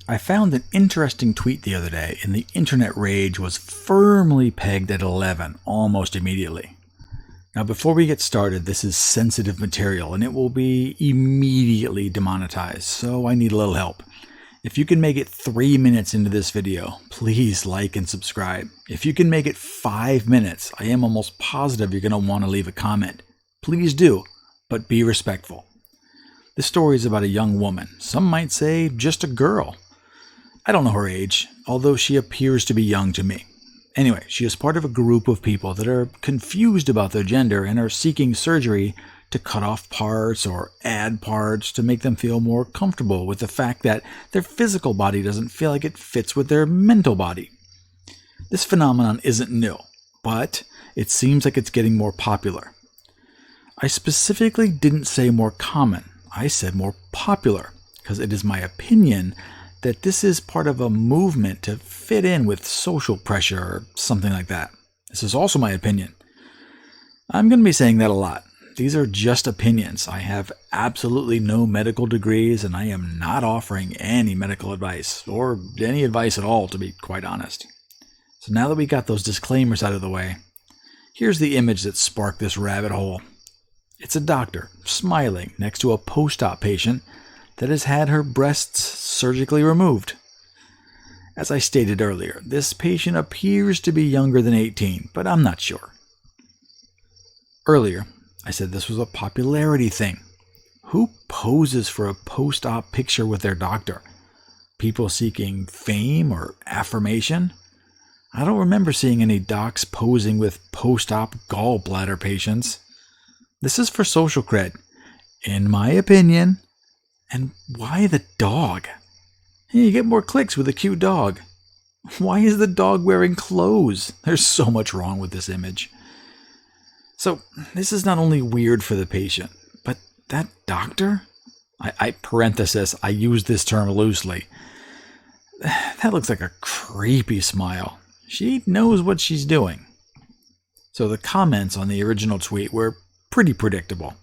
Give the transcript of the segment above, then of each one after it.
I found an interesting tweet the other day, and the internet rage was firmly pegged at 11 almost immediately. Now, before we get started, this is sensitive material, and it will be immediately demonetized, so I need a little help. If you can make it 3 minutes into this video, please like and subscribe. If you can make it 5 minutes, I am almost positive you're going to want to leave a comment. Please do, but be respectful. This story is about a young woman. Some might say just a girl. I don't know her age, although she appears to be young to me. Anyway, she is part of a group of people that are confused about their gender and are seeking surgery to cut off parts or add parts to make them feel more comfortable with the fact that their physical body doesn't feel like it fits with their mental body. This phenomenon isn't new, but it seems like it's getting more popular. I specifically didn't say more common. I said more popular, because it is my opinion that this is part of a movement to fit in with social pressure or something like that. This is also my opinion. I'm going to be saying that a lot. These are just opinions. I have absolutely no medical degrees, and I am not offering any medical advice, or any advice at all, to be quite honest. So now that we got those disclaimers out of the way, here's the image that sparked this rabbit hole. It's a doctor smiling next to a post-op patient that has had her breasts surgically removed. As I stated earlier, this patient appears to be younger than 18, but I'm not sure. Earlier, I said this was a popularity thing. Who poses for a post-op picture with their doctor? People seeking fame or affirmation? I don't remember seeing any docs posing with post-op gallbladder patients. This is for social cred, in my opinion. And why the dog? You get more clicks with a cute dog. Why is the dog wearing clothes? There's so much wrong with this image. So, this is not only weird for the patient, but that doctor? I use this term loosely. That looks like a creepy smile. She knows what she's doing. So the comments on the original tweet were pretty predictable.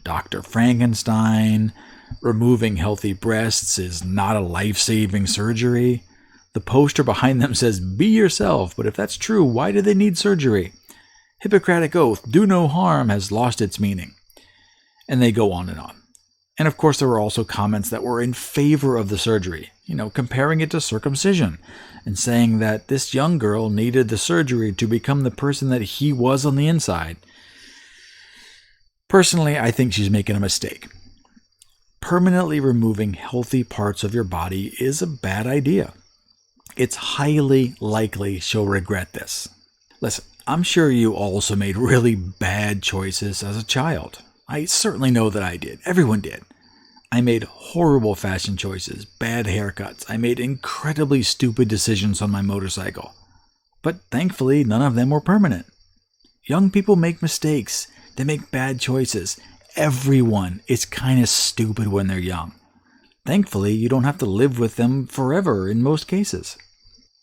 Dr. Frankenstein, removing healthy breasts is not a life-saving surgery. The poster behind them says, be yourself, but if that's true, why do they need surgery? Hippocratic oath, do no harm, has lost its meaning. And they go on and on. And of course, there were also comments that were in favor of the surgery, comparing it to circumcision, and saying that this young girl needed the surgery to become the person that he was on the inside. Personally, I think she's making a mistake. Permanently removing healthy parts of your body is a bad idea. It's highly likely she'll regret this. Listen, I'm sure you also made really bad choices as a child. I certainly know that I did. Everyone did. I made horrible fashion choices, bad haircuts. I made incredibly stupid decisions on my motorcycle. But thankfully, none of them were permanent. Young people make mistakes. They make bad choices. Everyone is kind of stupid when they're young. Thankfully, you don't have to live with them forever in most cases.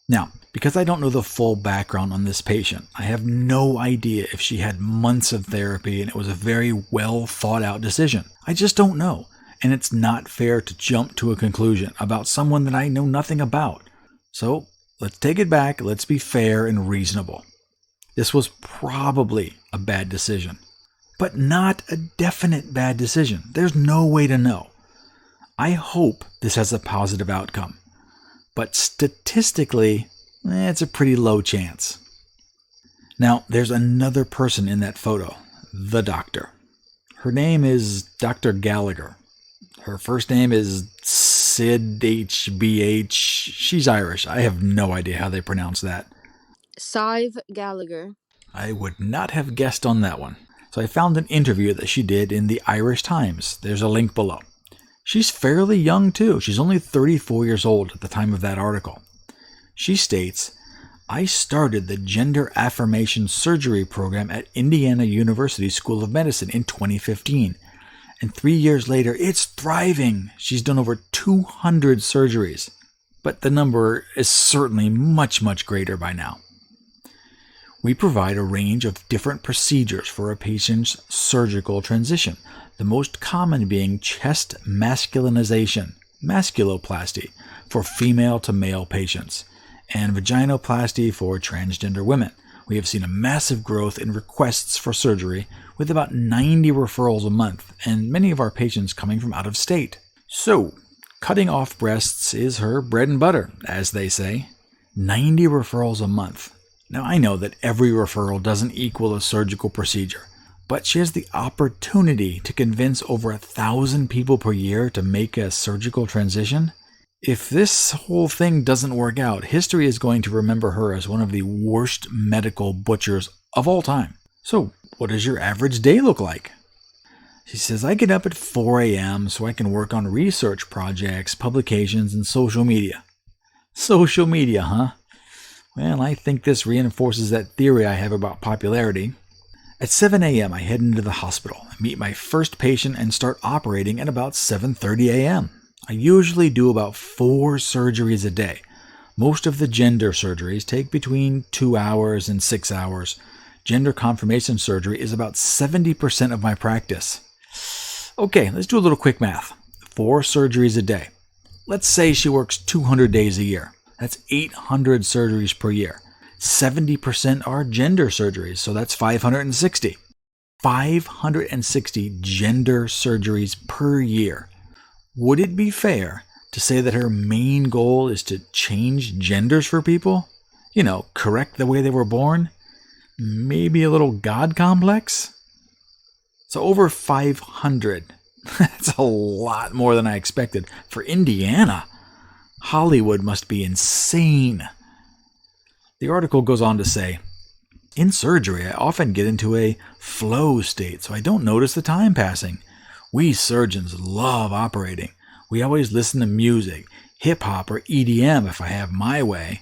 Now, because I don't know the full background on this patient, I have no idea if she had months of therapy and it was a very well thought out decision. I just don't know. And it's not fair to jump to a conclusion about someone that I know nothing about. So let's take it back. Let's be fair and reasonable. This was probably a bad decision. But not a definite bad decision. There's no way to know. I hope this has a positive outcome. But statistically, it's a pretty low chance. Now, there's another person in that photo, the doctor. Her name is Dr. Gallagher. Her first name is Sidhbh. She's Irish. I have no idea how they pronounce that. Sidhbh Gallagher. I would not have guessed on that one. So I found an interview that she did in the Irish Times. There's a link below. She's fairly young too. She's only 34 years old at the time of that article. She states, I started the Gender Affirmation Surgery program at Indiana University School of Medicine in 2015. And 3 years later, it's thriving. She's done over 200 surgeries. But the number is certainly much, much greater by now. We provide a range of different procedures for a patient's surgical transition, the most common being chest masculinization. masculoplasty for female to male patients, and vaginoplasty for transgender women. We have seen a massive growth in requests for surgery, with about 90 referrals a month, and many of our patients coming from out of state. So, cutting off breasts is her bread and butter, as they say. 90 referrals a month. Now, I know that every referral doesn't equal a surgical procedure, but she has the opportunity to convince over 1,000 people per year to make a surgical transition. If this whole thing doesn't work out, history is going to remember her as one of the worst medical butchers of all time. So, what does your average day look like? She says, I get up at 4 a.m. so I can work on research projects, publications, and social media. Social media, huh? Well, I think this reinforces that theory I have about popularity. At 7 a.m., I head into the hospital, meet my first patient, and start operating at about 7:30 a.m. I usually do about 4 surgeries a day. Most of the gender surgeries take between 2 hours and 6 hours. Gender confirmation surgery is about 70% of my practice. Okay, let's do a little quick math. 4 surgeries a day. Let's say she works 200 days a year. That's 800 surgeries per year. 70% are gender surgeries, so that's 560. 560 gender surgeries per year. Would it be fair to say that her main goal is to change genders for people? You know, correct the way they were born? Maybe a little God complex? So over 500. That's a lot more than I expected. For Indiana, Hollywood must be insane. The article goes on to say, in surgery, I often get into a flow state, so I don't notice the time passing. We surgeons love operating. We always listen to music, hip-hop or EDM if I have my way.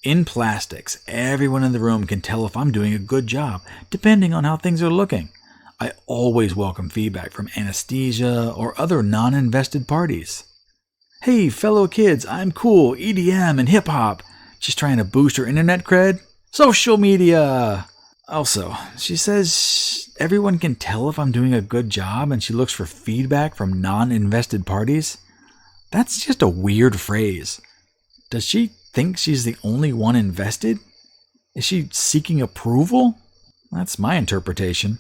In plastics, everyone in the room can tell if I'm doing a good job, depending on how things are looking. I always welcome feedback from anesthesia or other non-invested parties. Hey, fellow kids, I'm cool, EDM and hip-hop. Just trying to boost her internet cred? Social media! Also, she says everyone can tell if I'm doing a good job and she looks for feedback from non-invested parties. That's just a weird phrase. Does she think she's the only one invested? Is she seeking approval? That's my interpretation.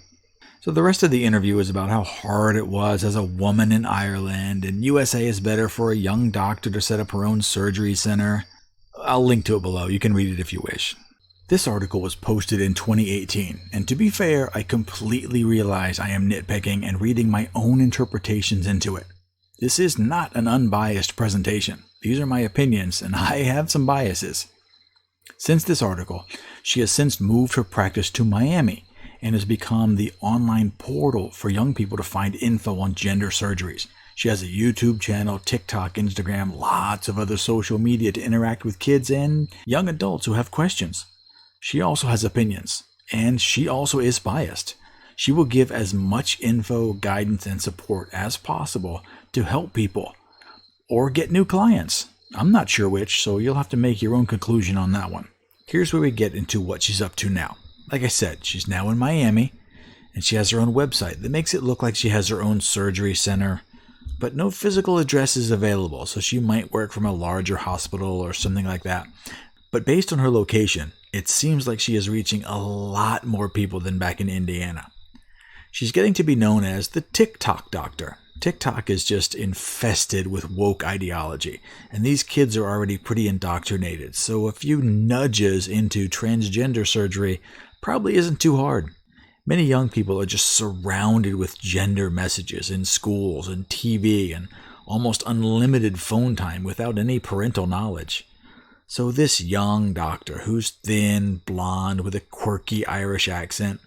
So the rest of the interview is about how hard it was as a woman in Ireland, and USA is better for a young doctor to set up her own surgery center. I'll link to it below. You can read it if you wish. This article was posted in 2018, and to be fair, I completely realize I am nitpicking and reading my own interpretations into it. This is not an unbiased presentation. These are my opinions, and I have some biases. Since this article, she has since moved her practice to Miami and has become the online portal for young people to find info on gender surgeries. She has a YouTube channel, TikTok, Instagram, lots of other social media to interact with kids and young adults who have questions. She also has opinions, and she also is biased. She will give as much info, guidance, and support as possible to help people or get new clients. I'm not sure which, so you'll have to make your own conclusion on that one. Here's where we get into what she's up to now. Like I said, she's now in Miami, and she has her own website that makes it look like she has her own surgery center, but no physical address is available, so she might work from a larger hospital or something like that. But based on her location, it seems like she is reaching a lot more people than back in Indiana. She's getting to be known as the TikTok doctor. TikTok is just infested with woke ideology, and these kids are already pretty indoctrinated, so a few nudges into transgender surgery probably isn't too hard. Many young people are just surrounded with gender messages in schools and TV and almost unlimited phone time without any parental knowledge. So this young doctor who's thin, blonde, with a quirky Irish accent,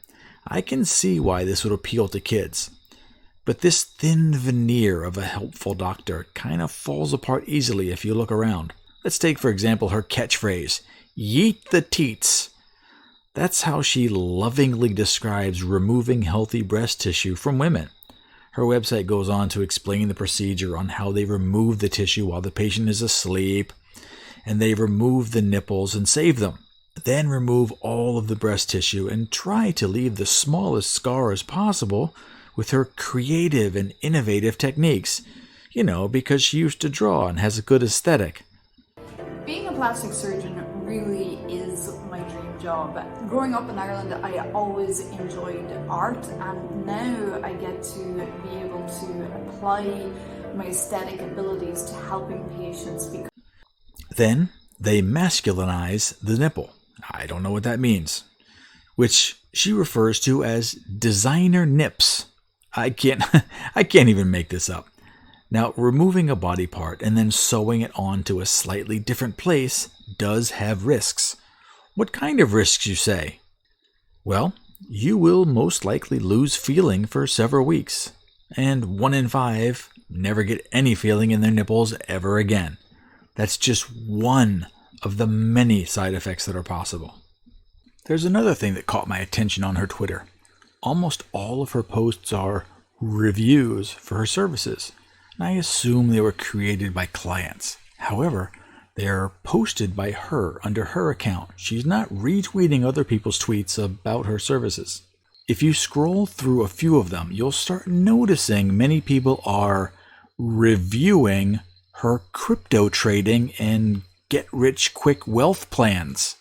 I can see why this would appeal to kids. But this thin veneer of a helpful doctor kind of falls apart easily if you look around. Let's take, for example, her catchphrase, "Yeet the teats." That's how she lovingly describes removing healthy breast tissue from women. Her website goes on to explain the procedure on how they remove the tissue while the patient is asleep, and they remove the nipples and save them. Then remove all of the breast tissue and try to leave the smallest scar as possible with her creative and innovative techniques. Because she used to draw and has a good aesthetic. Being a plastic surgeon really is my dream job. Growing up in Ireland, I always enjoyed art, and now I get to be able to apply my aesthetic abilities to helping patients. Then they masculinize the nipple. I don't know what that means. Which she refers to as designer nips. I can't even make this up. Now, removing a body part and then sewing it onto a slightly different place does have risks. What kind of risks, you say? Well, you will most likely lose feeling for several weeks, and 1 in 5 never get any feeling in their nipples ever again. That's just one of the many side effects that are possible. There's another thing that caught my attention on her Twitter. Almost all of her posts are reviews for her services, and I assume they were created by clients. However, they are posted by her under her account. She's not retweeting other people's tweets about her services. If you scroll through a few of them, you'll start noticing many people are reviewing her crypto trading and get-rich-quick wealth plans.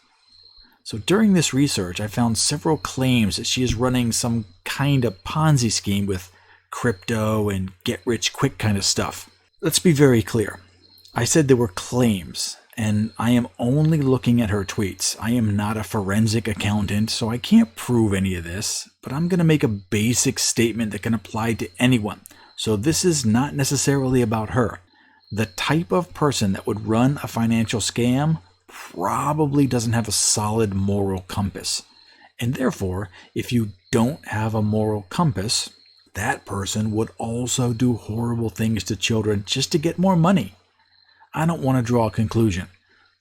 So during this research, I found several claims that she is running some kind of Ponzi scheme with crypto and get-rich-quick kind of stuff. Let's be very clear. I said there were claims, and I am only looking at her tweets. I am not a forensic accountant, so I can't prove any of this, but I'm going to make a basic statement that can apply to anyone. So this is not necessarily about her. The type of person that would run a financial scam probably doesn't have a solid moral compass. And therefore, if you don't have a moral compass, that person would also do horrible things to children just to get more money. I don't want to draw a conclusion,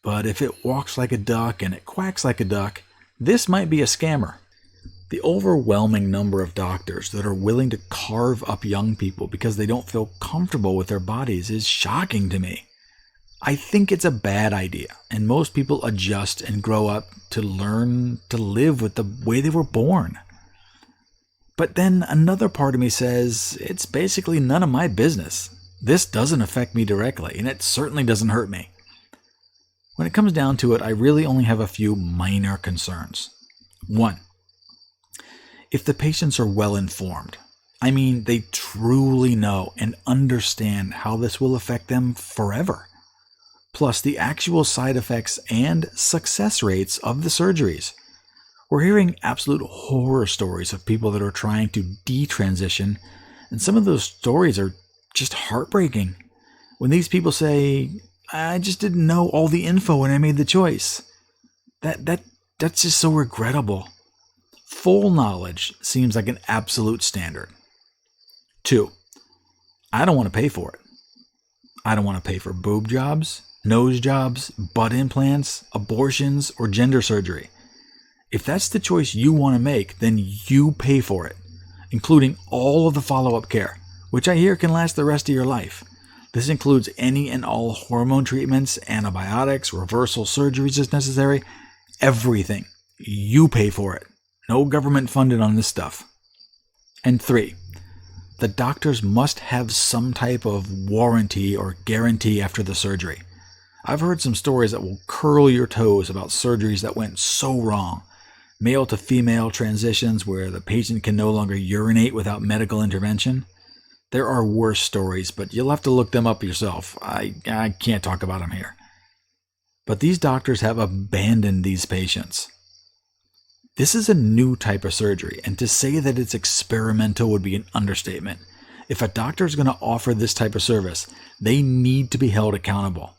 but if it walks like a duck and it quacks like a duck, this might be a scammer. The overwhelming number of doctors that are willing to carve up young people because they don't feel comfortable with their bodies is shocking to me. I think it's a bad idea, and most people adjust and grow up to learn to live with the way they were born. But then another part of me says, it's basically none of my business. This doesn't affect me directly, and it certainly doesn't hurt me. When it comes down to it, I really only have a few minor concerns. 1. If the patients are well informed, I mean they truly know and understand how this will affect them forever, plus the actual side effects and success rates of the surgeries. We're hearing absolute horror stories of people that are trying to detransition, and some of those stories are just heartbreaking. When these people say, I just didn't know all the info when I made the choice. That's just so regrettable. Full knowledge seems like an absolute standard. 2, I don't want to pay for it. I don't want to pay for boob jobs, nose jobs, butt implants, abortions, or gender surgery. If that's the choice you want to make, then you pay for it, including all of the follow-up care, which I hear can last the rest of your life. This includes any and all hormone treatments, antibiotics, reversal surgeries as necessary, everything. You pay for it. No government funded on this stuff. And 3, the doctors must have some type of warranty or guarantee after the surgery. I've heard some stories that will curl your toes about surgeries that went so wrong. Male to female transitions where the patient can no longer urinate without medical intervention. There are worse stories, but you'll have to look them up yourself. I can't talk about them here. But these doctors have abandoned these patients. This is a new type of surgery, and to say that it's experimental would be an understatement. If a doctor is going to offer this type of service, they need to be held accountable.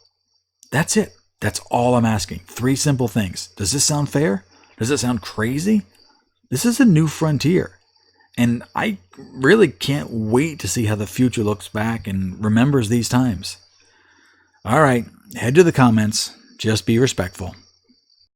That's it. That's all I'm asking. 3 simple things. Does this sound fair? Does it sound crazy? This is a new frontier. And I really can't wait to see how the future looks back and remembers these times. All right, head to the comments. Just be respectful.